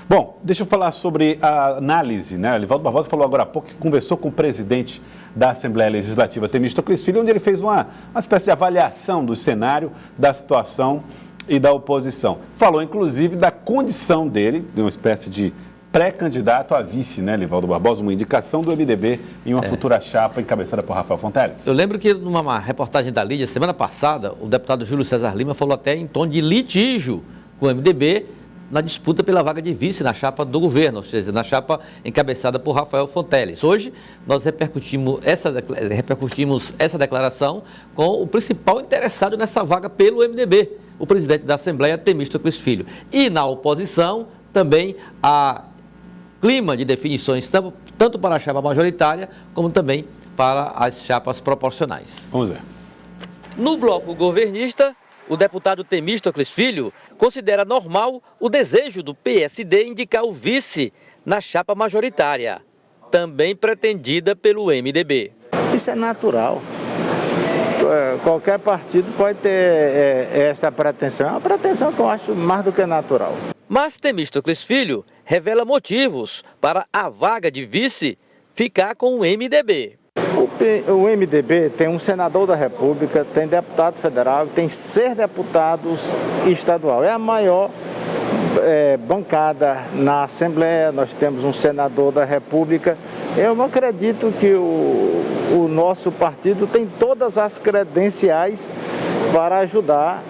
Bom, deixa eu falar sobre a análise, né? Livaldo Barbosa falou agora há pouco que conversou com o presidente da Assembleia Legislativa, Temístocles Filho, onde ele fez uma espécie de avaliação do cenário, da situação e da oposição. Falou, inclusive, da condição dele, de uma espécie de pré-candidato a vice, né, Livaldo Barbosa, uma indicação do MDB em uma futura chapa encabeçada por Rafael Fonteles. Eu lembro que numa reportagem da Lídia, semana passada, o deputado Júlio César Lima falou até em tom de litígio com o MDB na disputa pela vaga de vice na chapa do governo, ou seja, na chapa encabeçada por Rafael Fonteles. Hoje, nós repercutimos essa declaração com o principal interessado nessa vaga pelo MDB, o presidente da Assembleia, Temístocles Filho. E na oposição, também há clima de definições, tanto para a chapa majoritária, como também para as chapas proporcionais. Vamos ver. No bloco governista, o deputado Temístocles Filho considera normal o desejo do PSD indicar o vice na chapa majoritária, também pretendida pelo MDB. Isso é natural. Qualquer partido pode ter esta pretensão. É uma pretensão que eu acho mais do que natural. Mas Temístocles Filho revela motivos para a vaga de vice ficar com o MDB. O MDB tem um senador da República, tem deputado federal, tem 6 deputados estadual. É a maior bancada na Assembleia, nós temos um senador da República. Eu acredito que o nosso partido tem todas as credenciais para ajudar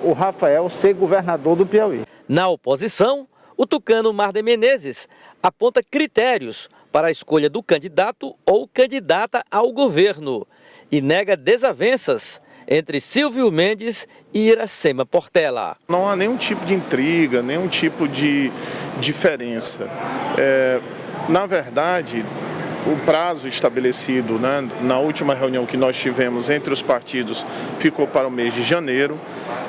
o Rafael a ser governador do Piauí. Na oposição, o tucano Marder Menezes aponta critérios para a escolha do candidato ou candidata ao governo e nega desavenças entre Silvio Mendes e Iracema Portela. Não há nenhum tipo de intriga, nenhum tipo de diferença. Na verdade, o prazo estabelecido, né, na última reunião que nós tivemos entre os partidos ficou para o mês de janeiro.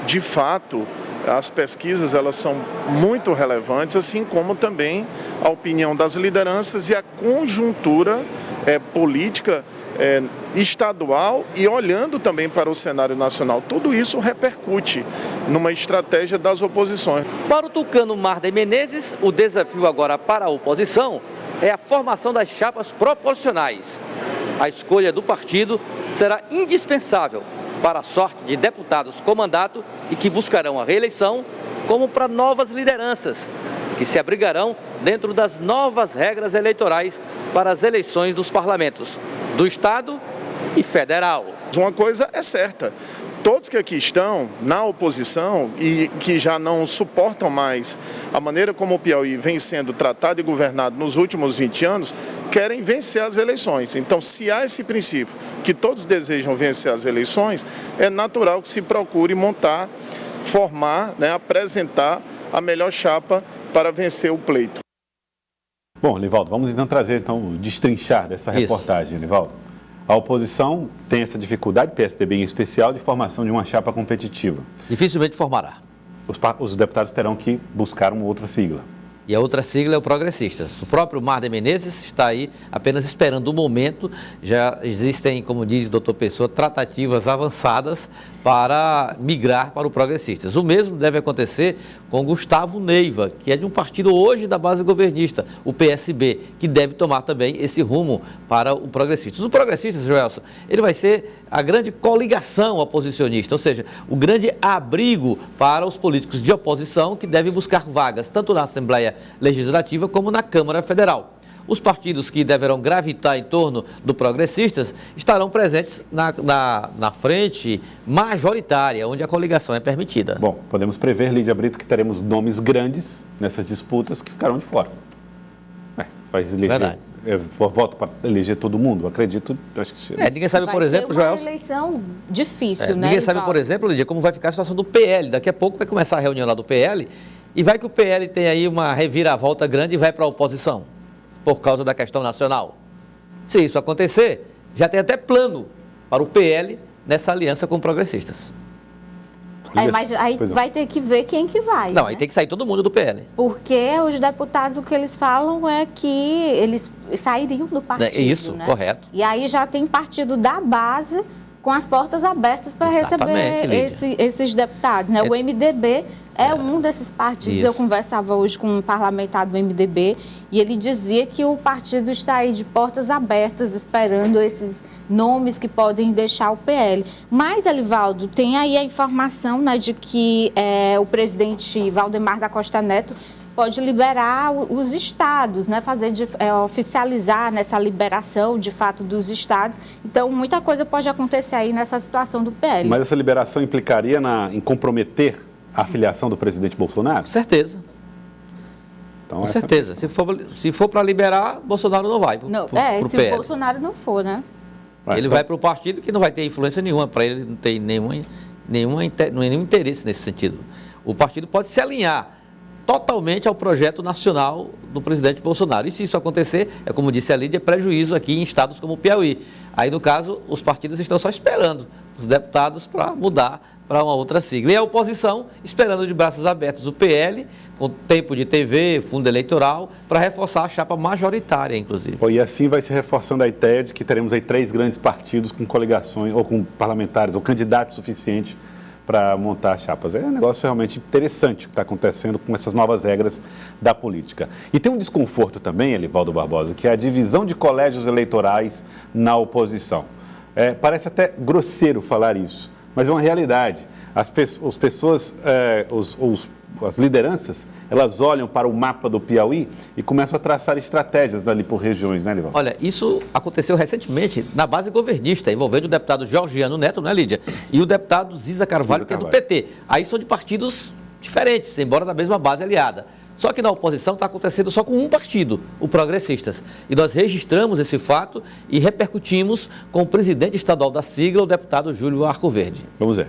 De fato, as pesquisas elas são muito relevantes, assim como também a opinião das lideranças e a conjuntura política estadual e olhando também para o cenário nacional. Tudo isso repercute numa estratégia das oposições. Para o tucano Marder Menezes, o desafio agora para a oposição é a formação das chapas proporcionais. A escolha do partido será indispensável para a sorte de deputados com mandato e que buscarão a reeleição, como para novas lideranças, que se abrigarão dentro das novas regras eleitorais para as eleições dos parlamentos, do Estado e federal. Uma coisa é certa, todos que aqui estão na oposição e que já não suportam mais a maneira como o Piauí vem sendo tratado e governado nos últimos 20 anos, querem vencer as eleições. Então, se há esse princípio que todos desejam vencer as eleições, é natural que se procure montar, formar, né, apresentar a melhor chapa para vencer o pleito. Bom, Livaldo, vamos então trazer, destrinchar dessa reportagem, Livaldo. A oposição tem essa dificuldade, PSDB em especial, de formação de uma chapa competitiva. Dificilmente formará. Os deputados terão que buscar uma outra sigla. E a outra sigla é o Progressistas. O próprio Marder Menezes está aí apenas esperando o momento. Já existem, como diz o doutor Pessoa, tratativas avançadas para migrar para o Progressistas. O mesmo deve acontecer com Gustavo Neiva, que é de um partido hoje da base governista, o PSB, que deve tomar também esse rumo para o Progressistas. O Progressistas, Joelson, ele vai ser a grande coligação oposicionista, ou seja, o grande abrigo para os políticos de oposição que devem buscar vagas, tanto na Assembleia Legislativa como na Câmara Federal. Os partidos que deverão gravitar em torno do Progressistas estarão presentes na frente majoritária, onde a coligação é permitida. Bom, podemos prever, Lídia Brito, que teremos nomes grandes nessas disputas que ficarão de fora. Você vai eleger, verdade. Voto para eleger todo mundo, acredito. Acho que... ninguém sabe, por exemplo, Joel. Vai ser uma eleição difícil, né? Ninguém sabe, por exemplo, Lídia, como vai ficar a situação do PL. Daqui a pouco vai começar a reunião lá do PL e vai que o PL tem aí uma reviravolta grande e vai para a oposição, por causa da questão nacional. Se isso acontecer, já tem até plano para o PL nessa aliança com progressistas. Mas aí vai ter que ver quem que vai. Não, né? aí tem que sair todo mundo do PL. Porque os deputados, o que eles falam é que eles sairiam do partido. Isso, né? Correto. E aí já tem partido da base com as portas abertas para receber esses deputados. Né? O MDB É um desses partidos. Isso. Eu conversava hoje com um parlamentar do MDB e ele dizia que o partido está aí de portas abertas, esperando esses nomes que podem deixar o PL. Mas, Elivaldo, tem aí a informação, né, de que o presidente Valdemar da Costa Neto pode liberar os estados, né, oficializar nessa liberação, de fato, dos estados. Então, muita coisa pode acontecer aí nessa situação do PL. Mas essa liberação implicaria em comprometer a filiação do presidente Bolsonaro? Com certeza. Então, Com certeza. Se for para liberar, Bolsonaro não vai pro se PL. o Bolsonaro não for, né? Ele vai para o partido que não vai ter influência nenhuma, para ele não tem nenhum interesse nesse sentido. O partido pode se alinhar totalmente ao projeto nacional do presidente Bolsonaro. E se isso acontecer, é como disse a Lídia, é prejuízo aqui em estados como o Piauí. Aí, no caso, os partidos estão só esperando os deputados para mudar para uma outra sigla. E a oposição esperando de braços abertos o PL, com tempo de TV, fundo eleitoral, para reforçar a chapa majoritária, inclusive. E assim vai se reforçando a ideia de que teremos aí 3 grandes partidos com coligações, ou com parlamentares, ou candidatos suficientes para montar chapas. É um negócio realmente interessante o que está acontecendo com essas novas regras da política. E tem um desconforto também, Elivaldo Barbosa, que é a divisão de colégios eleitorais na oposição. Parece até grosseiro falar isso, mas é uma realidade. As pessoas, as lideranças, elas olham para o mapa do Piauí e começam a traçar estratégias ali por regiões, né, Elivaldo? Olha, isso aconteceu recentemente na base governista, envolvendo o deputado Georgiano Neto, né, Lídia? E o deputado Ziza Carvalho, que é do PT. Aí são de partidos diferentes, embora da mesma base aliada. Só que na oposição está acontecendo só com um partido, o Progressistas. E nós registramos esse fato e repercutimos com o presidente estadual da sigla, o deputado Júlio Arcoverde. Vamos ver.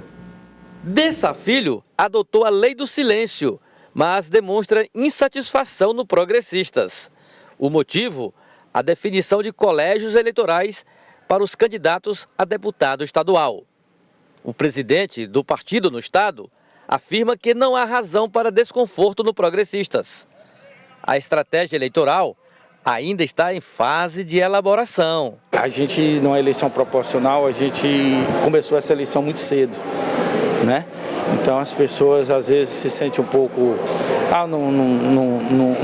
Bessa Filho adotou a lei do silêncio, mas demonstra insatisfação no Progressistas. O motivo? A definição de colégios eleitorais para os candidatos a deputado estadual. O presidente do partido no estado afirma que não há razão para desconforto no Progressistas. A estratégia eleitoral ainda está em fase de elaboração. A gente, numa eleição proporcional, a gente começou essa eleição muito cedo, né? Então as pessoas às vezes se sentem um pouco,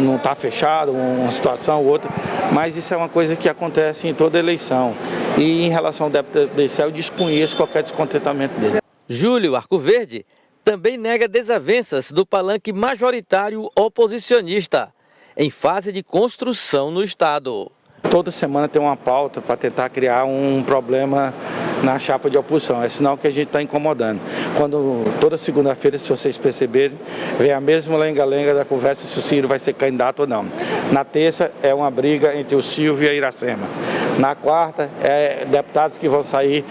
não está fechado, uma situação ou outra, mas isso é uma coisa que acontece em toda eleição. E em relação ao deputado Bessel, eu desconheço qualquer descontentamento dele. Júlio Arcoverde também nega desavenças do palanque majoritário oposicionista, em fase de construção no estado. Toda semana tem uma pauta para tentar criar um problema na chapa de oposição. É sinal que a gente está incomodando. Quando toda segunda-feira, se vocês perceberem, vem a mesma lenga-lenga da conversa se o Ciro vai ser candidato ou não. Na terça é uma briga entre o Silvio e a Iracema. Na quarta é deputados que vão sair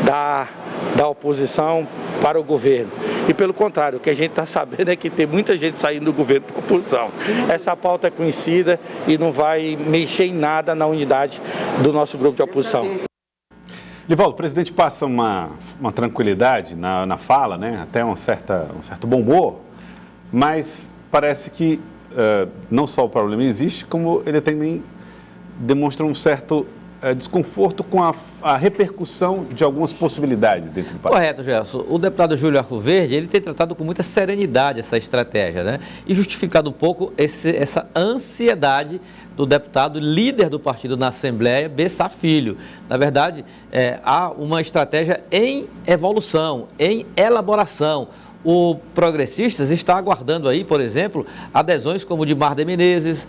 da oposição para o governo. E pelo contrário, o que a gente está sabendo é que tem muita gente saindo do governo para a oposição. Essa pauta é conhecida e não vai mexer em nada na unidade do nosso grupo de oposição. Elivaldo, o presidente passa uma tranquilidade na fala, né? Até um certo bom humor, mas parece que não só o problema existe, como ele também demonstra um certo desconforto com a repercussão de algumas possibilidades dentro do país. Correto, Gelson. O deputado Júlio Arcoverde, ele tem tratado com muita serenidade essa estratégia, né? E justificado um pouco essa ansiedade do deputado líder do partido na Assembleia, Bessa Filho. Na verdade, há uma estratégia em evolução, em elaboração. O Progressistas está aguardando aí, por exemplo, adesões como de Mar de Menezes,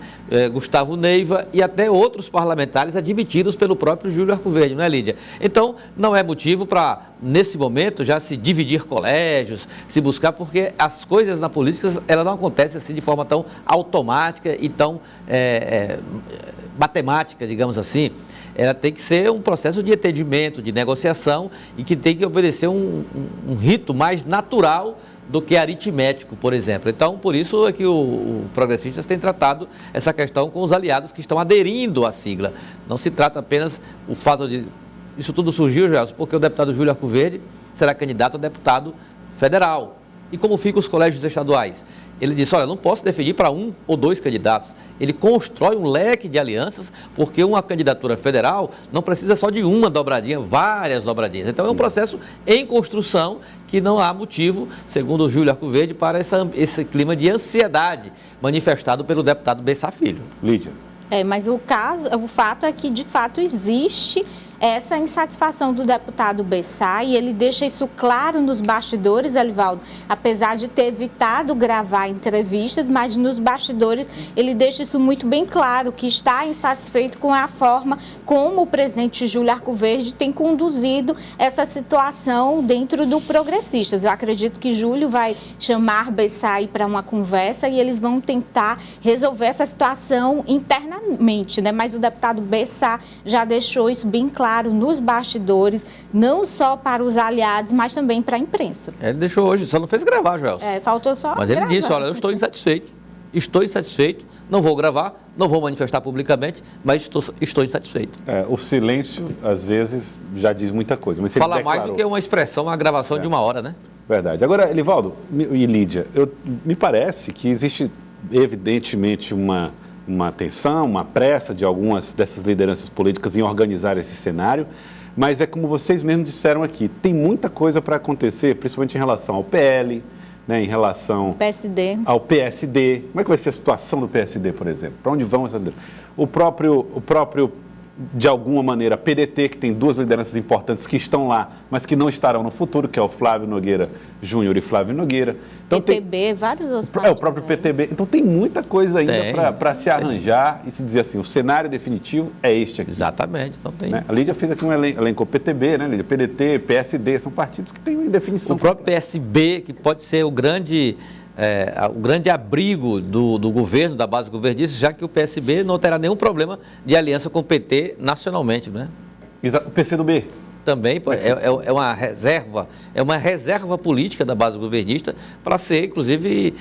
Gustavo Neiva e até outros parlamentares admitidos pelo próprio Júlio Arcoverde, não é, Lídia? Então, não é motivo para, nesse momento, já se dividir colégios, se buscar, porque as coisas na política, elas não acontecem assim de forma tão automática e tão matemática, digamos assim. Ela tem que ser um processo de entendimento, de negociação e que tem que obedecer um rito mais natural do que aritmético, por exemplo. Então, por isso é que o Progressistas tem tratado essa questão com os aliados que estão aderindo à sigla. Não se trata apenas o fato de... Isso tudo surgiu, Gelson, porque o deputado Júlio Arcoverde será candidato a deputado federal. E como ficam os colégios estaduais? Ele disse, olha, não posso definir para 1 ou 2 candidatos. Ele constrói um leque de alianças, porque uma candidatura federal não precisa só de uma dobradinha, várias dobradinhas. Então é um processo em construção que não há motivo, segundo o Júlio Arcoverde, para esse clima de ansiedade manifestado pelo deputado Bessá Filho. Lídia. Mas o fato é que, de fato, existe essa insatisfação do deputado Bessá, e ele deixa isso claro nos bastidores, Elivaldo, apesar de ter evitado gravar entrevistas, mas nos bastidores ele deixa isso muito bem claro, que está insatisfeito com a forma como o presidente Júlio Arcoverde tem conduzido essa situação dentro do Progressistas. Eu acredito que Júlio vai chamar Bessá aí para uma conversa e eles vão tentar resolver essa situação internamente, né? Mas o deputado Bessá já deixou isso bem claro nos bastidores, não só para os aliados, mas também para a imprensa. Ele deixou hoje, só não fez gravar, Joelson. Faltou só Mas ele gravar. disse, olha, eu estou insatisfeito, não vou gravar, não vou manifestar publicamente, mas estou insatisfeito. O silêncio, às vezes, já diz muita coisa. Mas Fala mais do que uma expressão, uma gravação de 1 hora, né? Verdade. Agora, Elivaldo e Lídia, me parece que existe, evidentemente, uma tensão, uma pressa de algumas dessas lideranças políticas em organizar esse cenário, mas é como vocês mesmos disseram aqui, tem muita coisa para acontecer, principalmente em relação ao PL, né, em relação ao PSD. Como é que vai ser a situação do PSD, por exemplo? Para onde vão essas lideranças? O próprio, de alguma maneira, PDT, que tem 2 lideranças importantes que estão lá, mas que não estarão no futuro, que é o Flávio Nogueira Júnior e Flávio Nogueira. Então, PTB, vários outros partidos. O próprio PTB. Então tem muita coisa ainda para se arranjar e se dizer assim, o cenário definitivo é este aqui. Exatamente. Então tem... Né? A Lídia fez aqui um elenco PTB, né, Lídia? PDT, PSD, são partidos que têm uma definição. O próprio PSB, que pode ser o grande abrigo do governo, da base governista, já que o PSB não terá nenhum problema de aliança com o PT nacionalmente, né? Exato. O PCdoB. Também é uma reserva política da base governista para ser, inclusive,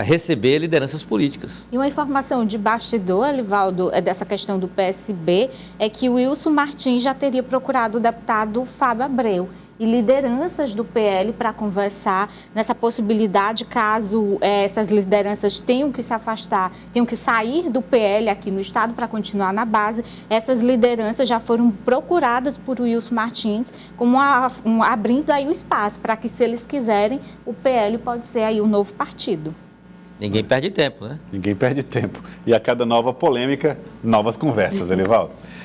receber lideranças políticas. E uma informação de bastidor, Elivaldo, dessa questão do PSB, é que o Wilson Martins já teria procurado o deputado Fábio Abreu e lideranças do PL para conversar nessa possibilidade, caso essas lideranças tenham que se afastar, tenham que sair do PL aqui no estado para continuar na base. Essas lideranças já foram procuradas por Wilson Martins, como abrindo aí o espaço para que, se eles quiserem, o PL pode ser aí o novo partido. Ninguém perde tempo, né? Ninguém perde tempo. E a cada nova polêmica, novas conversas, Elivaldo.